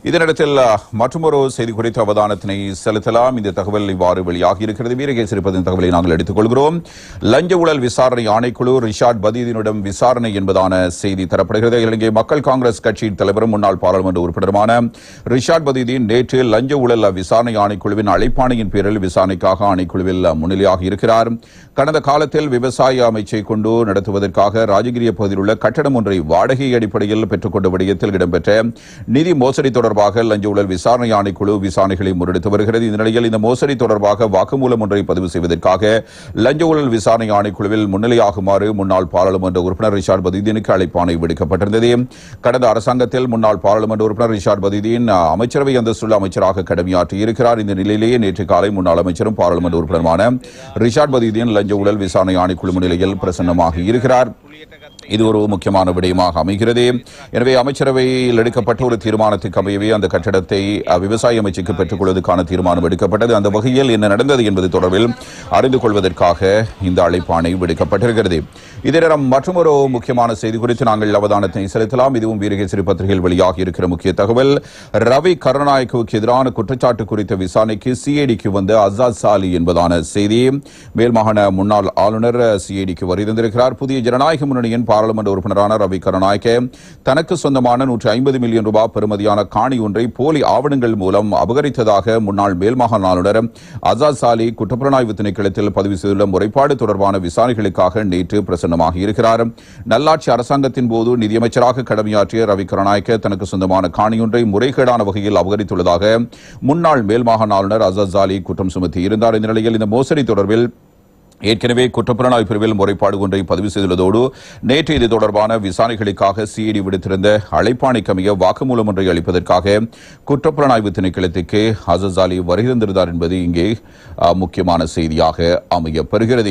இதனிடத்தில் மற்றொரு செய்தி குறித்த அவதானத்தினை செலுத்தலாம். இந்த தகவல் இவ்வாறு வெளியாகி இருக்கிறது. வீரகேசரிப்பதின் தகவலை நாங்கள் எடுத்துக் கொள்கிறோம். லஞ்ச ஊழல் விசாரணை ஆணைக்குழு ரிஷாட் பதீதினிடம் விசாரணை என்பதான செய்தி தரப்படுகிறது. இலங்கை மக்கள் காங்கிரஸ் கட்சியின் தலைவரும் முன்னாள் பாராளுமன்ற உறுப்பினருமான ரிஷாட் பதீதீன் நேற்று லஞ்ச ஊழல் விசாரணை ஆணைக்குழுவின் அழைப்பாணையின் பேரில் விசாரணைக்காக ஆணைக்குழுவில் முன்னிலையாக இருக்கிறார். கடந்த காலத்தில் விவசாய அமைச்சை கொண்டு நடத்துவதற்காக ராஜகிரிய பகுதியில் உள்ள கட்டடம் ஒன்றை வாடகை அடிப்படையில் பெற்றுக்கொண்ட விடயத்தில் இடம்பெற்ற நிதி மோசடி தொடர்பாக லஞ்ச ஊழல் விசாரணை ஆணைக்குழு விசாரணைகளை முன்னெடுத்து வருகிறது. இந்த நிலையில் இந்த மோசடி தொடர்பாக வாக்குமூலம் ஒன்றை பதிவு செய்வதற்காக லஞ்ச ஊழல் விசாரணை ஆணைக்குழுவில் முன்னிலையாகுமாறு முன்னாள் பாராளுமன்ற உறுப்பினர் ரிஷாட் பதீதீனுக்கு அழைப்பாணை விடுக்கப்பட்டிருந்தது. கடந்த அரசாங்கத்தில் முன்னாள் பாராளுமன்ற உறுப்பினர் ரிஷாட் பதீதீன் அமைச்சரவை அந்தஸ்துள்ள அமைச்சராக கடமையாற்றியிருக்கிறார். இந்த நிலையிலேயே நேற்று காலை முன்னாள் அமைச்சரும் பாராளுமன்ற உறுப்பினருமான ரிஷாட் பதீதீன் லஞ்ச ஊழல் விசாரணை ஆணைக்குழு முன்னிலையில் பிரசன்னமாக இருக்கிறார். இது ஒரு முக்கியமான விடயமாக அமைகிறது. எனவே அமைச்சரவையில் எடுக்கப்பட்ட ஒரு தீர்மானத்துக்கு அமையவே அந்த கட்டடத்தை விவசாய அமைச்சுக்கு பெற்றுக் கொள்வதற்கான தீர்மானம் எடுக்கப்பட்டது. அந்த வகையில் என்ன நடந்தது என்பது தொடர்பில் அறிந்து கொள்வதற்காக இந்த அழைப்பாணை விடுக்கப்பட்டிருக்கிறது. இதே நேரம் மற்றொரு முக்கியமான செய்தி குறித்து நாங்கள் அவதானத்தை செலுத்தலாம். இதுவும் வீரகேசரி பத்திரிகையில் வெளியாகி இருக்கிற முக்கிய தகவல். ரவி கருணாநாயக்கவுக்கு எதிரான குற்றச்சாட்டு குறித்த விசாரணைக்கு சிஐடிக்கு வந்த அசாத் சாலி என்பதான செய்தி. மேல் மாகாண முன்னாள் ஆளுநர் சிஐடிக்கு வருகை தந்திருக்கிறார். புதிய ஜனநாயக முன்னணியின் பாராளுமன்ற உறுப்பினரான ரவி கருணாநாயக்க தனக்கு சொந்தமான 150 மில்லியன் ரூபாய் பெறுமதியான காணி ஒன்றை போலி ஆவணங்கள் மூலம் அபகரித்ததாக முன்னாள் மேல் மாகாண ஆளுநர் அசாத் சாலி குற்றப்புலனாய்வு திணைக்களத்தில் பதிவு செய்துள்ள முறைப்பாடு தொடர்பான விசாரணைகளுக்காக நேற்று பிரசன்னமாக இருக்கிறார். நல்லாட்சி அரசாங்கத்தின் போது நிதியமைச்சராக கடமையாற்றிய ரவி கருணாநாயக்க தனக்கு சொந்தமான காணியொன்றை முறைகேடான வகையில் அபகரித்துள்ளதாக முன்னாள் மேல் மாகாண ஆளுநர் அசாத் சாலி குற்றம் சுமத்தியிருந்தார். இந்த நிலையில் இந்த மோசடி தொடர்பில் ஏற்கனவே குற்றப்புலனாய்வு பிரிவில் முறைப்பாடு ஒன்றை பதிவு செய்துள்ளதோடு நேற்று இது தொடர்பான விசாரணைகளுக்காக சிஐடி விடுத்திருந்த அழைப்பாணைக்கமைய வாக்குமூலம் ஒன்றை அளிப்பதற்காக குற்றப்புலனாய்வு திணைக்களத்துக்கு அசாத் சாலி வருகை தந்திருந்தார் என்பது இங்கே முக்கியமான செய்தியாக அமையப்பெறுகிறது.